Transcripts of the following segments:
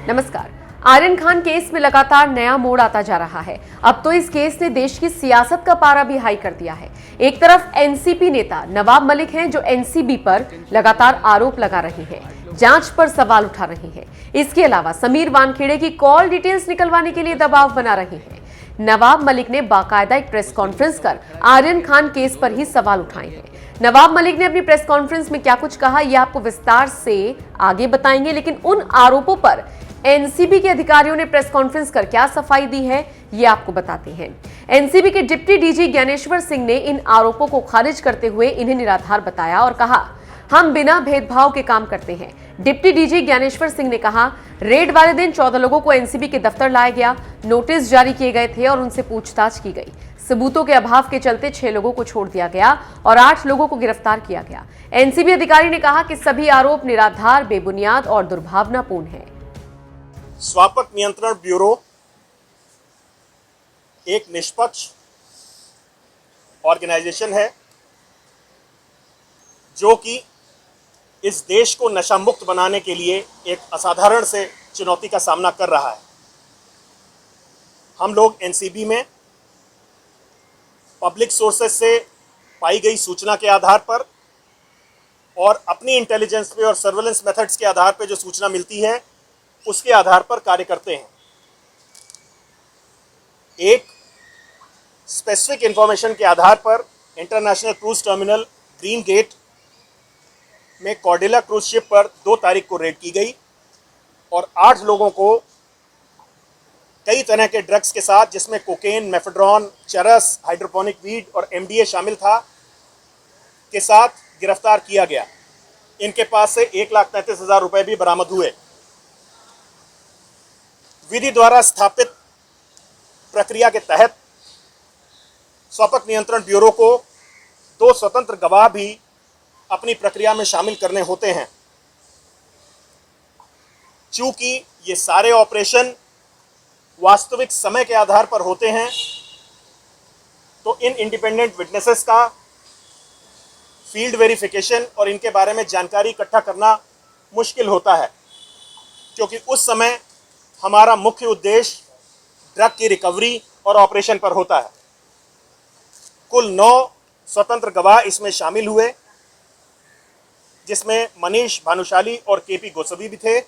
नमस्कार। आर्यन खान केस में लगातार नया मोड़ आता जा रहा है। अब तो इस केस ने देश की सियासत का पारा भी हाई कर दिया है। एक तरफ एनसीपी नेता नवाब मलिक हैं जो एनसीबी पर लगातार आरोप लगा रहे हैं, जांच पर सवाल उठा रहे हैं। इसके अलावा समीर वानखेड़े की कॉल डिटेल्स निकलवाने के लिए दबाव बना रहे हैं। नवाब मलिक ने बाकायदा एक प्रेस कॉन्फ्रेंस कर आर्यन खान केस पर ही सवाल उठाए हैं। नवाब मलिक ने अपनी प्रेस कॉन्फ्रेंस में क्या कुछ कहा, यह आपको विस्तार से आगे बताएंगे, लेकिन उन आरोपों पर एनसीबी के अधिकारियों ने प्रेस कॉन्फ्रेंस कर क्या सफाई दी है, ये आपको बताते हैं। एनसीबी के डिप्टी डीजी ज्ञानेश्वर सिंह ने इन आरोपों को खारिज करते हुए इन्हें निराधार बताया और कहा, हम बिना भेदभाव के काम करते हैं। डिप्टी डीजी ज्ञानेश्वर सिंह ने कहा, रेड वाले दिन 14 लोगों को एनसीबी के दफ्तर लाया गया, नोटिस जारी किए गए थे और उनसे पूछताछ की गई। सबूतों के अभाव के चलते 6 लोगों को छोड़ दिया गया और 8 लोगों को गिरफ्तार किया गया। एनसीबी अधिकारी ने कहा कि सभी आरोप निराधार, बेबुनियाद और दुर्भावनापूर्ण है। स्वापक नियंत्रण ब्यूरो एक निष्पक्ष ऑर्गेनाइजेशन है जो कि इस देश को नशा मुक्त बनाने के लिए एक असाधारण से चुनौती का सामना कर रहा है। हम लोग एनसीबी में पब्लिक सोर्सेस से पाई गई सूचना के आधार पर और अपनी इंटेलिजेंस पे और सर्वेलेंस मेथड्स के आधार पे जो सूचना मिलती है उसके आधार पर कार्य करते हैं। एक स्पेसिफिक इंफॉर्मेशन के आधार पर international cruise terminal green gate में कॉर्डेला क्रूज शिप पर 2 तारीख को रेड की गई और 8 लोगों को कई तरह के ड्रग्स के साथ, जिसमें कोकेन, मेफेड्रॉन, चरस, हाइड्रोपोनिक वीड और एमडीए शामिल था, के साथ गिरफ्तार किया गया। इनके पास से 1,33,000 रुपए भी बरामद हुए। विधि द्वारा स्थापित प्रक्रिया के तहत स्वापक नियंत्रण ब्यूरो को 2 स्वतंत्र गवाह भी अपनी प्रक्रिया में शामिल करने होते हैं। चूंकि ये सारे ऑपरेशन वास्तविक समय के आधार पर होते हैं, तो इन इंडिपेंडेंट विटनेसेस का फील्ड वेरिफिकेशन और इनके बारे में जानकारी इकट्ठा करना मुश्किल होता है, क्योंकि उस समय हमारा मुख्य उद्देश्य ड्रग की रिकवरी और ऑपरेशन पर होता है। कुल 9 स्वतंत्र गवाह इसमें शामिल हुए, जिसमें मनीष भानुशाली और केपी गोस्वामी भी थे।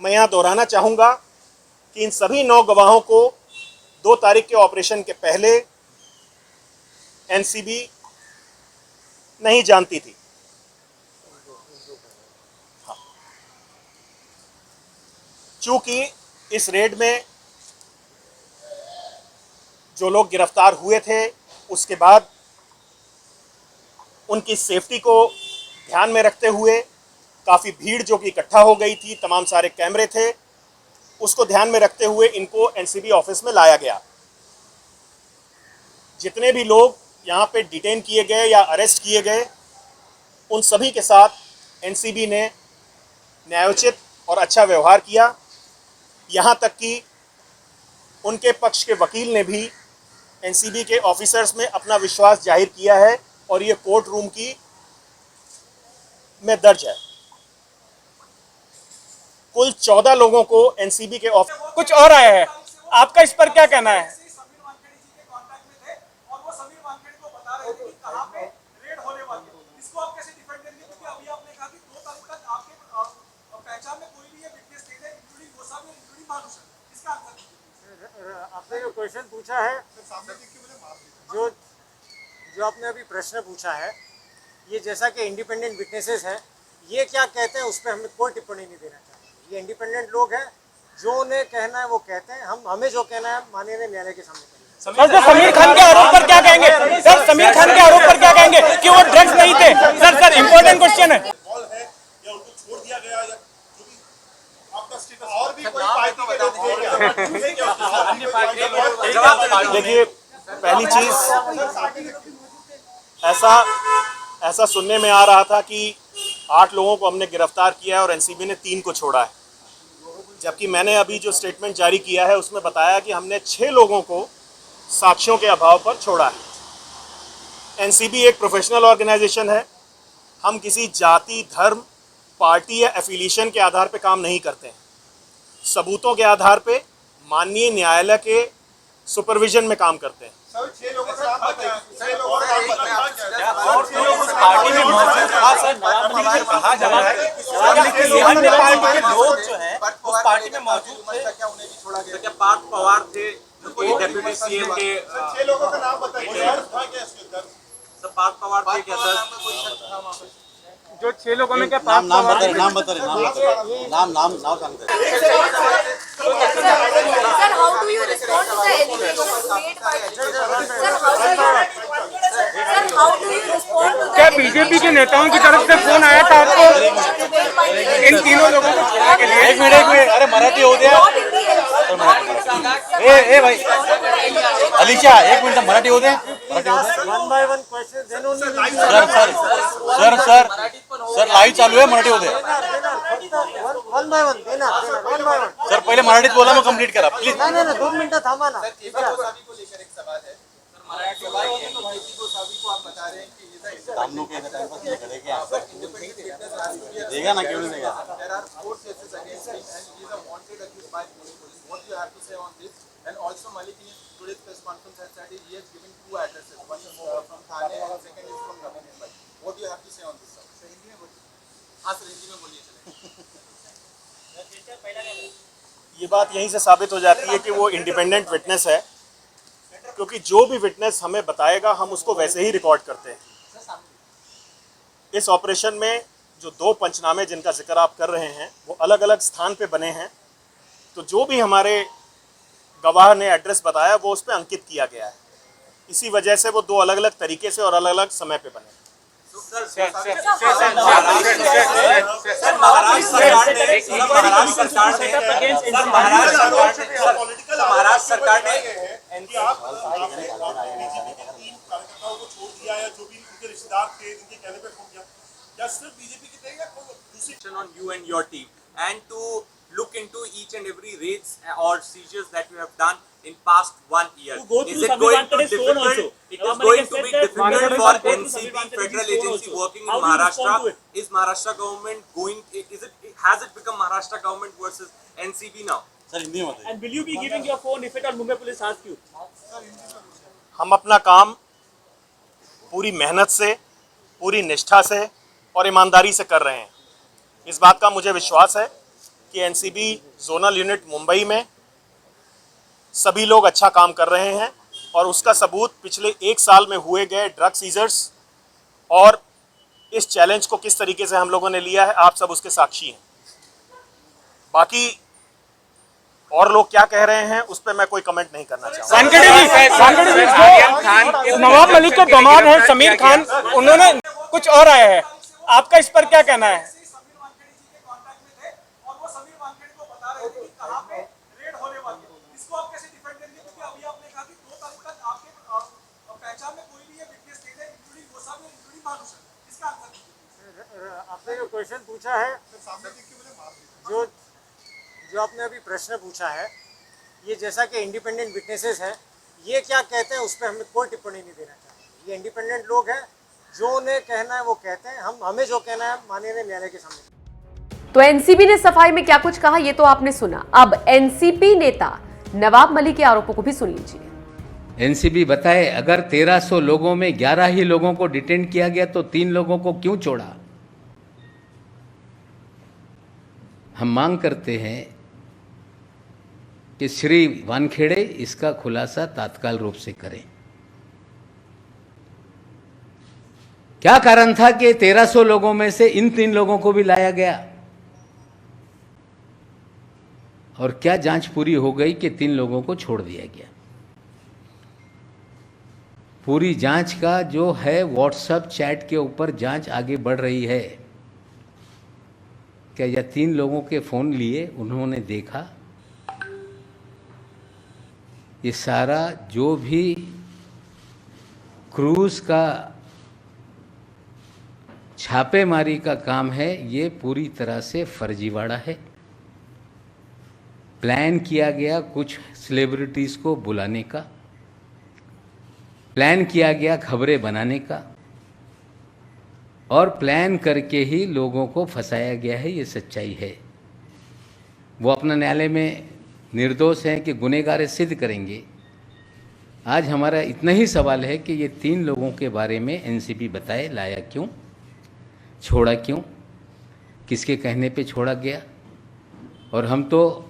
मैं यहाँ दोहराना चाहूँगा कि इन सभी 9 गवाहों को 2 तारीख के ऑपरेशन के पहले एनसीबी नहीं जानती थी। चूंकि इस रेड में जो लोग गिरफ्तार हुए थे, उसके बाद उनकी सेफ्टी को ध्यान में रखते हुए काफ़ी भीड़ जो कि इकट्ठा हो गई थी, तमाम सारे कैमरे थे, उसको ध्यान में रखते हुए इनको एनसीबी ऑफिस में लाया गया। जितने भी लोग यहाँ पे डिटेन किए गए या अरेस्ट किए गए, उन सभी के साथ एनसीबी ने न्यायोचित और अच्छा व्यवहार किया। यहाँ तक कि उनके पक्ष के वकील ने भी एनसीबी के ऑफिसर्स में अपना विश्वास जाहिर किया है और ये कोर्ट रूम की में दर्ज है। कुल 14 लोगों को एनसीबी के ऑफिस कुछ और आया है, आपका इस पर क्या कहना है? आपने जो क्वेश्चन पूछा है, जो आपने अभी प्रश्न पूछा है, ये जैसा कि इंडिपेंडेंट विटनेसेस हैं, ये क्या कहते हैं उस पर हमें कोई टिप्पणी नहीं देना चाहिए। ये इंडिपेंडेंट लोग हैं, जो उन्हें कहना है वो कहते हैं। हमें जो कहना है माननीय न्यायालय के सामने। सर, समीर खान के आरोप पर क्या कहेंगे? सर, समीर खान के आरोप पर क्या कहेंगे कि वो ड्रग्स नहीं थे? सर इम्पोर्टेंट क्वेश्चन है। देखिए, पहली चीज ऐसा सुनने में आ रहा था कि 8 लोगों को हमने गिरफ्तार किया है और एनसीबी ने 3 को छोड़ा है, जबकि मैंने अभी जो स्टेटमेंट जारी किया है उसमें बताया कि हमने 6 लोगों को साक्ष्यों के अभाव पर छोड़ा है। एनसीबी एक प्रोफेशनल ऑर्गेनाइजेशन है। हम किसी जाति, धर्म, पार्टी या एफिलिएशन के आधार पर काम नहीं करते हैं। सबूतों के आधार पे माननीय न्यायालय के सुपरविजन में काम करते हैं। और 6 लोग उस पार्टी में मौजूद था सर, नवाब मलिक ने कहा जा रहा है कि अन्य पार्टी के लोग जो हैं उस पार्टी में मौजूद थे, क्या उन्हें भी छोड़ा गया? क्या पार्थ पवार थे डेप्यूटी सीएम के? 6 लोगों का नाम बताइए। सर पार्थ पवार थे क्या सर? जो 6 लोगों में क्या नाम बता रहे नाम सांगते Sir, how do you respond to the allegations made by Sir, how do you respond to the क्या बीजेपी के नेताओं की तरफ से फोन आया था आपको इन तीनों लोगों को छोड़ने के लिए? एक मिनट अरे मराठी हो गया ए भाई अलीशा एक मिनट मराठी हो दे one by one question then only sir live चालू आहे मराठी हो दे वन बाय वन देना वन बाय वन सर पहिले मराठीत बोला मग कंप्लीट करा प्लीज नहीं 2 मिनट थांबा ना। हम लोग के टाइम पास नहीं करेंगे देगा ना क्यों नहीं देगा And also Malik in today's press conference has said he has given 2 addresses. One is from Thane and second is from Navi Mumbai. What do you have to say on this, sir? Sir, Hindi में बोलिए. हाँ sir Hindi में बोलिए चलेगा. ये बात यहीं से साबित हो जाती है कि वो इंडिपेंडेंट विटनेस है, क्योंकि जो भी विटनेस हमें बताएगा हम उसको वैसे ही रिकॉर्ड करते हैं। इस ऑपरेशन में जो 2 पंचनामे जिनका जिक्र आप कर रहे हैं वो अलग अलग स्थान पे बने हैं, तो जो भी हमारे गवाह ने एड्रेस बताया वो उस पर अंकित किया गया है। इसी वजह से वो 2 अलग अलग तरीके से और अलग अलग समय पे बने। महाराष्ट्र सरकार ने on you and your team and to look into each and every raids or seizures that you have done in past 1 year. Is it going to be difficult? It is going to be difficult for NCB federal agency working in Maharashtra. Is Maharashtra government going? Has it become Maharashtra government versus NCB now? Sir Hindi में And will you be giving your phone if at all Mumbai police ask you? हम अपना काम पूरी मेहनत से, पूरी निष्ठा से और ईमानदारी से कर रहे हैं। इस बात का मुझे विश्वास है कि एनसीबी जोनल यूनिट मुंबई में सभी लोग अच्छा काम कर रहे हैं और उसका सबूत पिछले 1 साल में हुए गए ड्रग सीजर्स और इस चैलेंज को किस तरीके से हम लोगों ने लिया है, आप सब उसके साक्षी हैं। बाकी और लोग क्या कह रहे हैं उस पर मैं कोई कमेंट नहीं करना चाहूँगा। नवाब मलिक के दामाद हैं समीर खान, उन्होंने कुछ और आया है, आपका इस पर क्या कहना है? आपने जो क्वेश्चन पूछा है, जो आपने अभी प्रश्न पूछा है, ये जैसा कि इंडिपेंडेंट विटनेसेस हैं, ये क्या कहते हैं उस पर हमें कोई टिप्पणी नहीं देना चाहिए। ये इंडिपेंडेंट लोग हैं, जो उन्हें कहना है वो कहते हैं, हमें जो कहना है माननीय न्यायालय के सामने। तो एनसीबी ने सफाई में क्या कुछ कहा ये तो आपने सुना, अब एनसीपी नेता नवाब मलिक के आरोपों को भी सुन लीजिए। एनसीबी बताए अगर 1300 लोगों में 11 ही लोगों को डिटेन किया गया तो 3 लोगों को क्यों छोड़ा? हम मांग करते हैं कि श्री वानखेड़े इसका खुलासा तात्काल रूप से करें। क्या कारण था कि 1300 लोगों में से इन 3 लोगों को भी लाया गया? और क्या जांच पूरी हो गई कि 3 लोगों को छोड़ दिया गया? पूरी जांच का जो है व्हाट्सएप चैट के ऊपर जांच आगे बढ़ रही है। क्या यह 3 लोगों के फ़ोन लिए उन्होंने देखा? ये सारा जो भी क्रूज का छापेमारी का काम है ये पूरी तरह से फर्जीवाड़ा है। प्लान किया गया कुछ सेलिब्रिटीज़ को बुलाने का, प्लान किया गया खबरें बनाने का, और प्लान करके ही लोगों को फंसाया गया है, ये सच्चाई है। वो अपना न्यायालय में निर्दोष हैं कि गुनहगार है सिद्ध करेंगे। आज हमारा इतना ही सवाल है कि ये 3 लोगों के बारे में एनसीबी बताए, लाया क्यों, छोड़ा क्यों, किसके कहने पे छोड़ा गया। और हम तो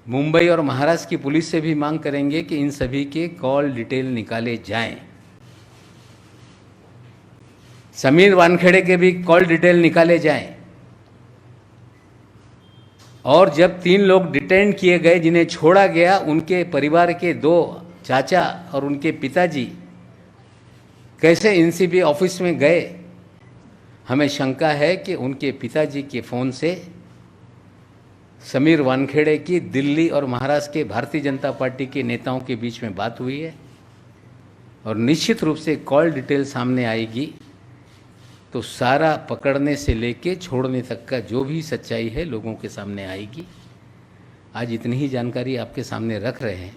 मुंबई और महाराष्ट्र की पुलिस से भी मांग करेंगे कि इन सभी के कॉल डिटेल निकाले जाएं। समीर वानखेड़े के भी कॉल डिटेल निकाले जाएं। और जब 3 लोग डिटेन किए गए, जिन्हें छोड़ा गया, उनके परिवार के 2 चाचा और उनके पिताजी कैसे एनसीबी ऑफिस में गए, हमें शंका है कि उनके पिताजी के फ़ोन से समीर वानखेड़े की दिल्ली और महाराष्ट्र के भारतीय जनता पार्टी के नेताओं के बीच में बात हुई है। और निश्चित रूप से कॉल डिटेल सामने आएगी तो सारा पकड़ने से लेके छोड़ने तक का जो भी सच्चाई है लोगों के सामने आएगी। आज इतनी ही जानकारी आपके सामने रख रहे हैं।